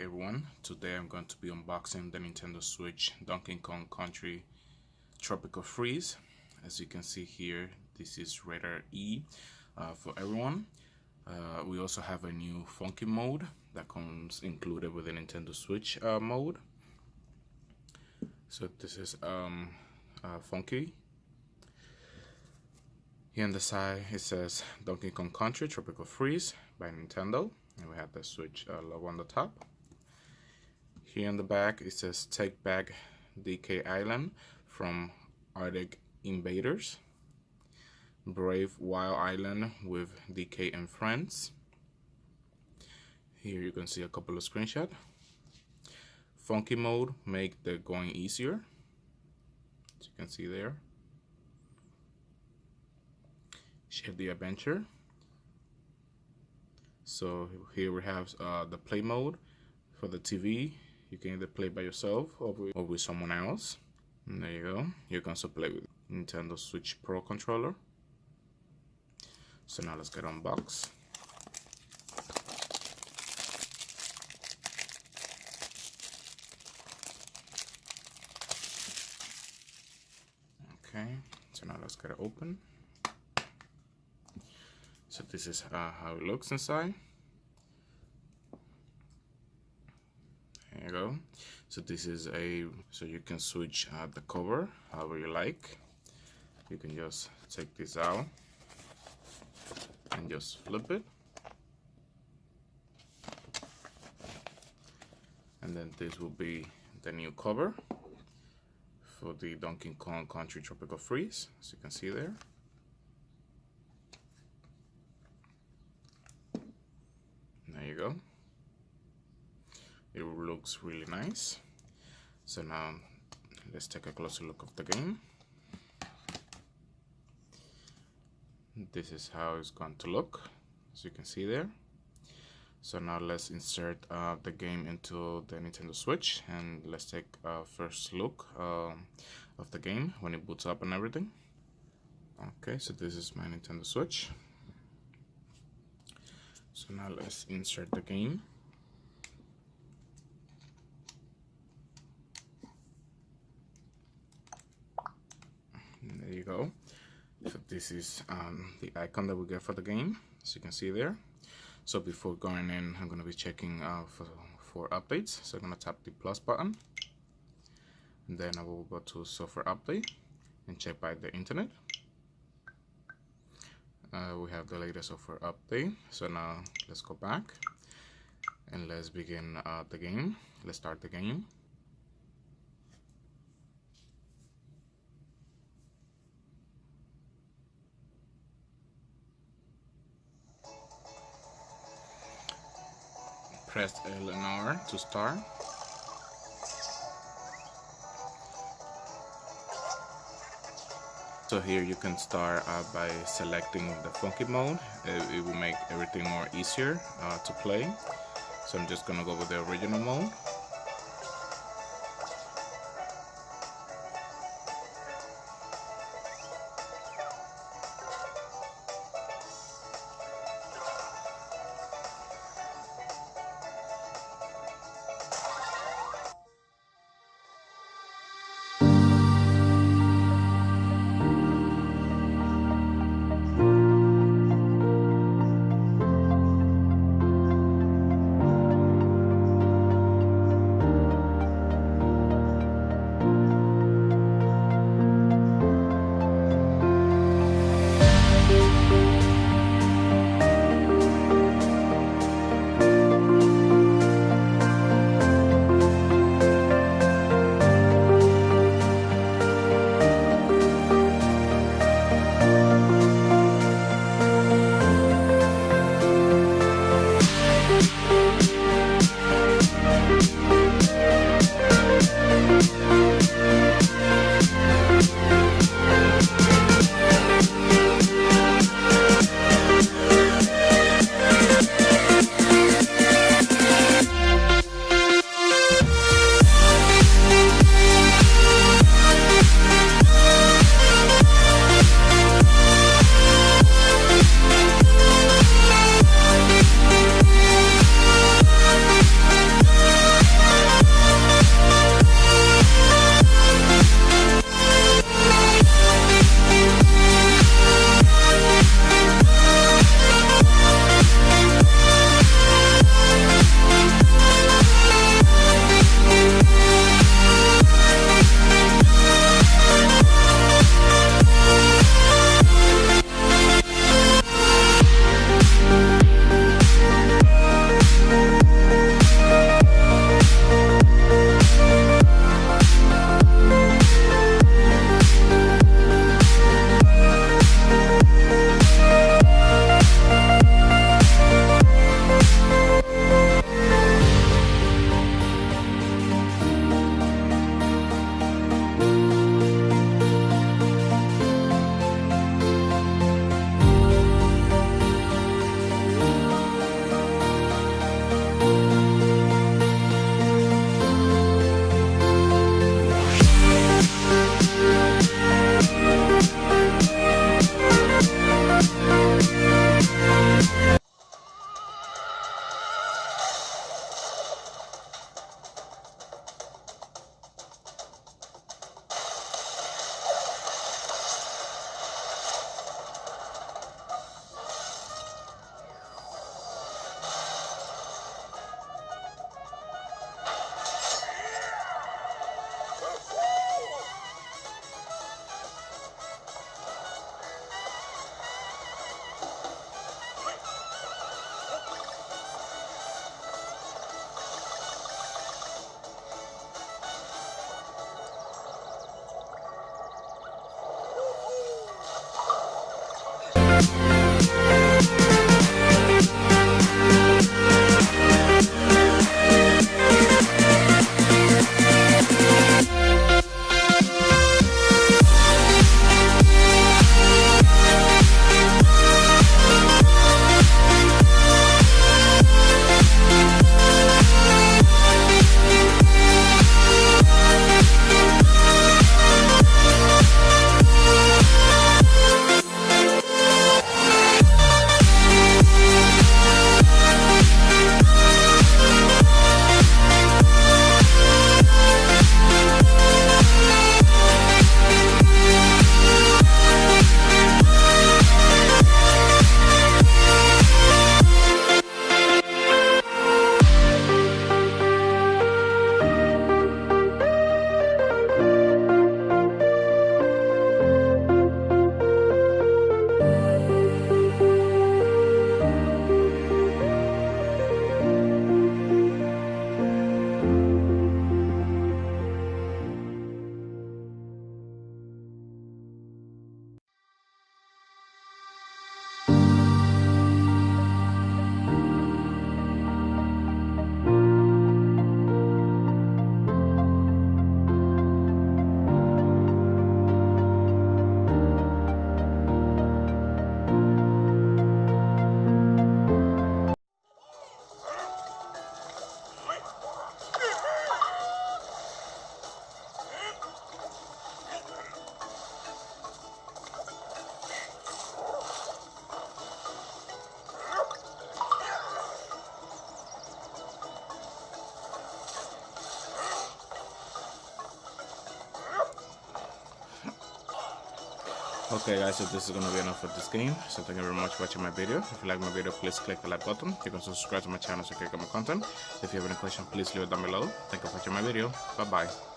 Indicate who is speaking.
Speaker 1: everyone, today I'm going to be unboxing the Nintendo Switch Donkey Kong Country Tropical Freeze. As you can see here, this is rated E for everyone. We also have a new funky mode that comes included with the Nintendo Switch mode. So this is funky. Here on the side it says Donkey Kong Country Tropical Freeze by Nintendo, and we have the Switch logo on the top. Here in the back it says Take Back DK Island from Arctic Invaders, Brave Wild Island with DK and Friends. Here you can see a couple of screenshots. Funky mode, make the going easier, as you can see there. Share the adventure. So here we have the play mode for the TV. You can either play by yourself or with someone else. And there you go. You can also play with Nintendo Switch Pro controller. So now let's get unboxed. Okay, so now let's get it open. So this is how it looks inside. There you go. So this is so you can switch the cover however you like. You can just take this out and just flip it. And then this will be the new cover for the Donkey Kong Country Tropical Freeze, as you can see there. There you go. It looks really nice. So now let's take a closer look of the game. This is how it's going to look, as you can see there. So now let's insert the game into the Nintendo Switch, and let's take a first look of the game when it boots up and everything. Okay, so this is my Nintendo Switch. So now let's insert the game. And there you go. So this is the icon that we get for the game, as you can see there. So before going in, I'm going to be checking for updates. So I'm going to tap the plus button, and then I will go to software update and check by the internet. We have the latest software update. So now let's go back and let's begin the game. Let's start the game. Press L and R to start. So here you can start by selecting the funky mode. It will make everything more easier to play. So I'm just gonna go with the original mode. Okay guys, so this is gonna be enough for this game. So thank you very much for watching my video. If you like my video, please click the like button. You can subscribe to my channel so you can get more content. If you have any questions, please leave it down below. Thank you for watching my video. Bye bye.